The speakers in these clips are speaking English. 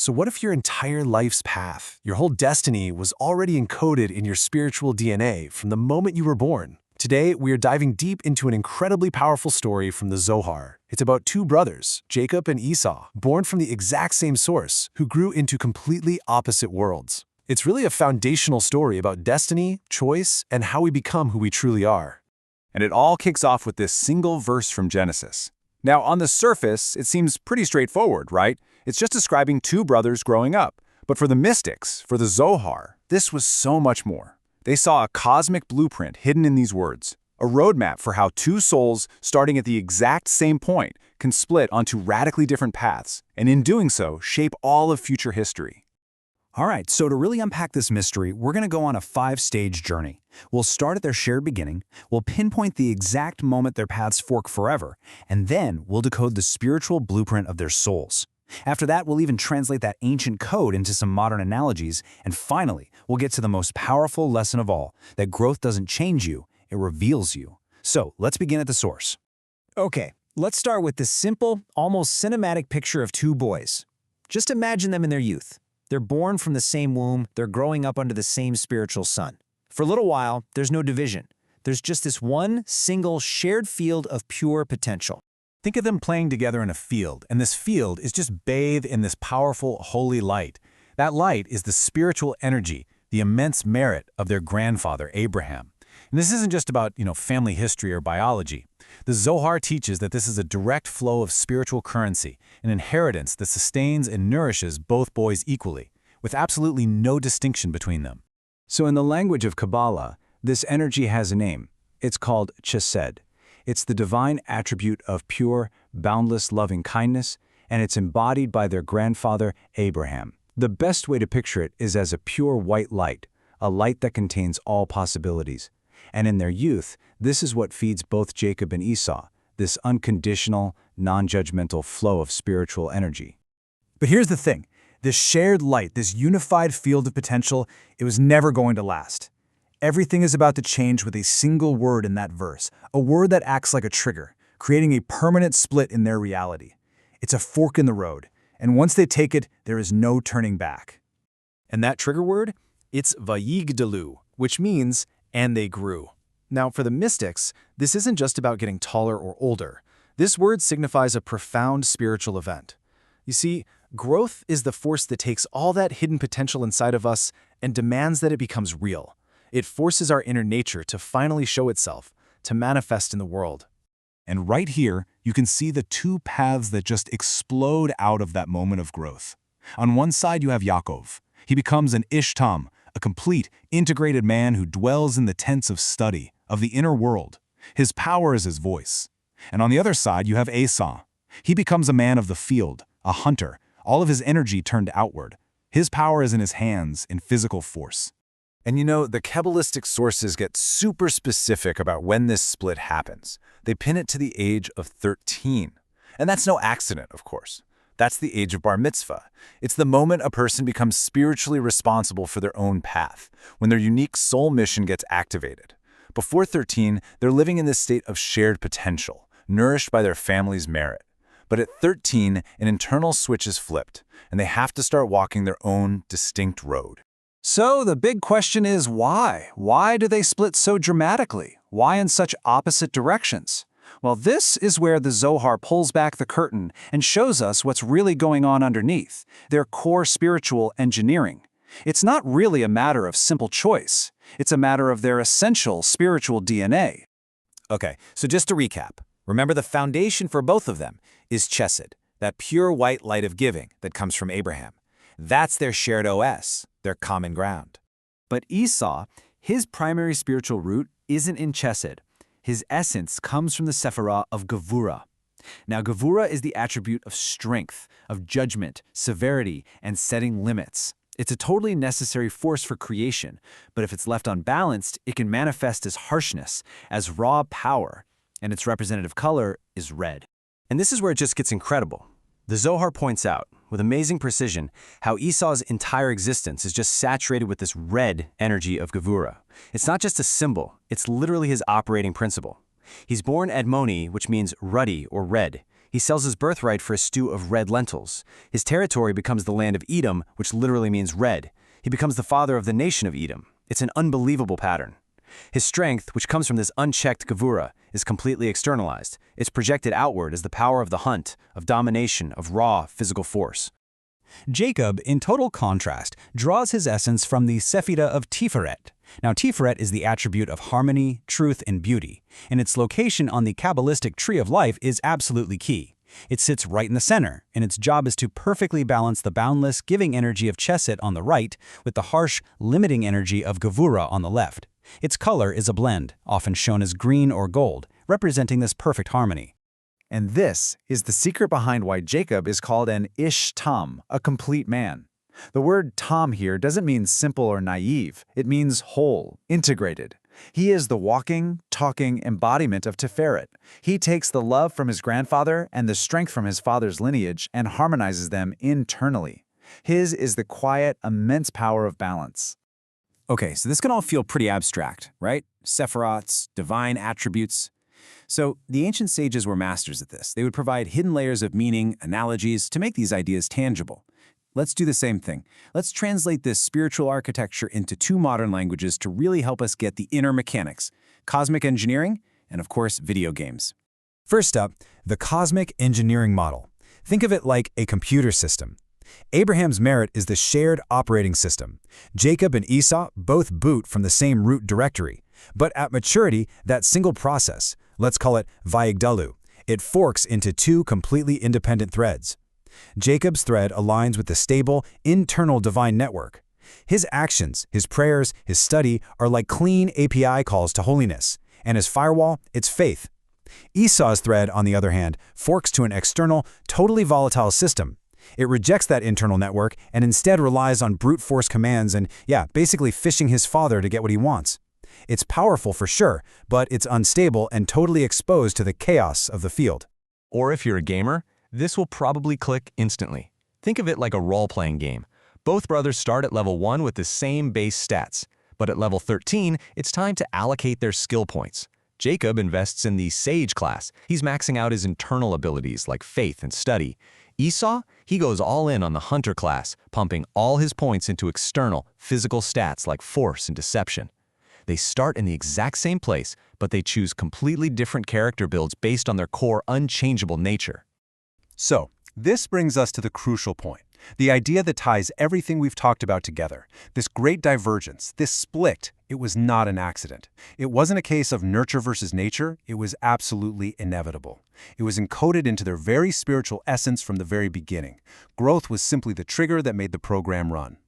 So what if your entire life's path, your whole destiny, was already encoded in your spiritual DNA from the moment you were born? Today, we are diving deep into an incredibly powerful story from the Zohar. It's about two brothers, Jacob and Esau, born from the exact same source, who grew into completely opposite worlds. It's really a foundational story about destiny, choice, and how we become who we truly are. And it all kicks off with this single verse from Genesis. Now, on the surface, it seems pretty straightforward, right? It's just describing two brothers growing up. But for the mystics, for the Zohar, this was so much more. They saw a cosmic blueprint hidden in these words, a roadmap for how two souls, starting at the exact same point, can split onto radically different paths, and in doing so, shape all of future history. All right, so to really unpack this mystery, we're going to go on a 5-stage journey. We'll start at their shared beginning, we'll pinpoint the exact moment their paths fork forever, and then we'll decode the spiritual blueprint of their souls. After that, we'll even translate that ancient code into some modern analogies, and finally, we'll get to the most powerful lesson of all, that growth doesn't change you, it reveals you. So, let's begin at the source. Okay, let's start with this simple, almost cinematic picture of two boys. Just imagine them in their youth. They're born from the same womb, they're growing up under the same spiritual sun. For a little while, there's no division. There's just this one single shared field of pure potential. Think of them playing together in a field, and this field is just bathed in this powerful, holy light. That light is the spiritual energy, the immense merit of their grandfather, Abraham. And this isn't just about, family history or biology. The Zohar teaches that this is a direct flow of spiritual currency, an inheritance that sustains and nourishes both boys equally, with absolutely no distinction between them. So in the language of Kabbalah, this energy has a name. It's called chesed. It's the divine attribute of pure, boundless loving kindness, and it's embodied by their grandfather, Abraham. The best way to picture it is as a pure white light, a light that contains all possibilities. And in their youth, this is what feeds both Jacob and Esau, this unconditional, non-judgmental flow of spiritual energy. But here's the thing. This shared light, this unified field of potential, it was never going to last. Everything is about to change with a single word in that verse, a word that acts like a trigger, creating a permanent split in their reality. It's a fork in the road, and once they take it, there is no turning back. And that trigger word? It's vayigdalu, which means, and they grew. Now, for the mystics, this isn't just about getting taller or older. This word signifies a profound spiritual event. You see, growth is the force that takes all that hidden potential inside of us and demands that it becomes real. It forces our inner nature to finally show itself, to manifest in the world. And right here, you can see the two paths that just explode out of that moment of growth. On one side, you have Yaakov. He becomes an Ishtam, a complete, integrated man who dwells in the tents of study, of the inner world. His power is his voice. And on the other side, you have Esau. He becomes a man of the field, a hunter, all of his energy turned outward. His power is in his hands, in physical force. And the Kabbalistic sources get super specific about when this split happens. They pin it to the age of 13. And that's no accident, of course. That's the age of bar mitzvah. It's the moment a person becomes spiritually responsible for their own path, when their unique soul mission gets activated. Before 13, they're living in this state of shared potential, nourished by their family's merit. But at 13, an internal switch is flipped, and they have to start walking their own distinct road. So the big question is why? Why do they split so dramatically? Why in such opposite directions? Well, this is where the Zohar pulls back the curtain and shows us what's really going on underneath, their core spiritual engineering. It's not really a matter of simple choice. It's a matter of their essential spiritual DNA. Okay, so just to recap, remember the foundation for both of them is chesed, that pure white light of giving that comes from Abraham. That's their shared OS, their common ground. But Esau, his primary spiritual root isn't in chesed. His essence comes from the Sephirah of Gevurah. Now, Gevurah is the attribute of strength, of judgment, severity, and setting limits. It's a totally necessary force for creation, but if it's left unbalanced, it can manifest as harshness, as raw power, and its representative color is red. And this is where it just gets incredible. The Zohar points out, with amazing precision, how Esau's entire existence is just saturated with this red energy of Gevurah. It's not just a symbol, it's literally his operating principle. He's born Admoni, which means ruddy or red. He sells his birthright for a stew of red lentils. His territory becomes the land of Edom, which literally means red. He becomes the father of the nation of Edom. It's an unbelievable pattern. His strength, which comes from this unchecked Gevurah, is completely externalized. It's projected outward as the power of the hunt, of domination, of raw physical force. Jacob, in total contrast, draws his essence from the Sephira of Tiferet. Now, Tiferet is the attribute of harmony, truth, and beauty, and its location on the Kabbalistic tree of life is absolutely key. It sits right in the center, and its job is to perfectly balance the boundless, giving energy of Chesed on the right with the harsh, limiting energy of Gevurah on the left. Its color is a blend, often shown as green or gold, representing this perfect harmony. And this is the secret behind why Jacob is called an Ish Tam, a complete man. The word Tam here doesn't mean simple or naive. It means whole, integrated. He is the walking, talking embodiment of Tiferet. He takes the love from his grandfather and the strength from his father's lineage and harmonizes them internally. His is the quiet, immense power of balance. Okay, so this can all feel pretty abstract, right? Sephirots, divine attributes. So the ancient sages were masters at this. They would provide hidden layers of meaning, analogies, to make these ideas tangible. Let's do the same thing. Let's translate this spiritual architecture into 2 modern languages to really help us get the inner mechanics: cosmic engineering and, of course, video games. First up, the cosmic engineering model. Think of it like a computer system. Abraham's merit is the shared operating system. Jacob and Esau both boot from the same root directory. But at maturity, that single process, let's call it Vayigdalu, it forks into 2 completely independent threads. Jacob's thread aligns with the stable, internal divine network. His actions, his prayers, his study are like clean API calls to holiness, and his firewall, it's faith. Esau's thread, on the other hand, forks to an external, totally volatile system. It rejects that internal network and instead relies on brute force commands and, basically fishing his father to get what he wants. It's powerful for sure, but it's unstable and totally exposed to the chaos of the field. Or if you're a gamer, this will probably click instantly. Think of it like a role-playing game. Both brothers start at level 1 with the same base stats, but at level 13, it's time to allocate their skill points. Jacob invests in the Sage class. He's maxing out his internal abilities like faith and study. Esau, he goes all in on the Hunter class, pumping all his points into external, physical stats like force and deception. They start in the exact same place, but they choose completely different character builds based on their core unchangeable nature. So, this brings us to the crucial point, the idea that ties everything we've talked about together. This great divergence, this split, it was not an accident. It wasn't a case of nurture versus nature, it was absolutely inevitable. It was encoded into their very spiritual essence from the very beginning. Growth was simply the trigger that made the program run.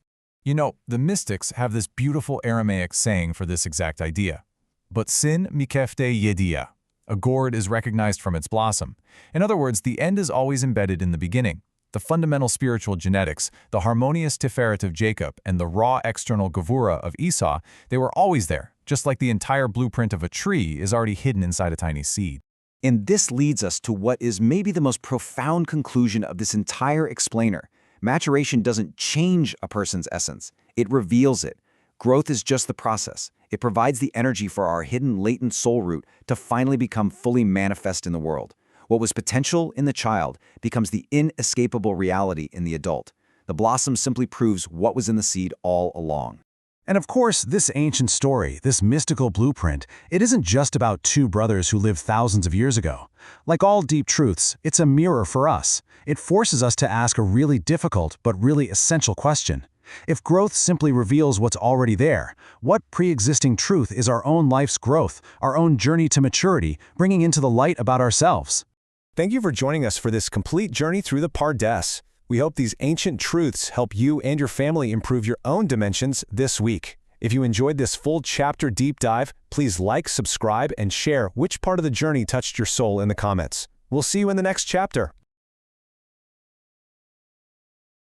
You know, the mystics have this beautiful Aramaic saying for this exact idea. But sin mikefte yedia. A gourd is recognized from its blossom. In other words, the end is always embedded in the beginning. The fundamental spiritual genetics, the harmonious Tiferet of Jacob, and the raw external Gevurah of Esau, they were always there, just like the entire blueprint of a tree is already hidden inside a tiny seed. And this leads us to what is maybe the most profound conclusion of this entire explainer. Maturation doesn't change a person's essence, it reveals it. Growth is just the process. It provides the energy for our hidden latent soul root to finally become fully manifest in the world. What was potential in the child becomes the inescapable reality in the adult. The blossom simply proves what was in the seed all along. And of course, this ancient story, this mystical blueprint, it isn't just about 2 brothers who lived thousands of years ago. Like all deep truths, it's a mirror for us. It forces us to ask a really difficult but really essential question. If growth simply reveals what's already there, what pre-existing truth is our own life's growth, our own journey to maturity, bringing into the light about ourselves? Thank you for joining us for this complete journey through the Pardes. We hope these ancient truths help you and your family improve your own dimensions this week. If you enjoyed this full chapter deep dive, please like, subscribe, and share which part of the journey touched your soul in the comments. We'll see you in the next chapter.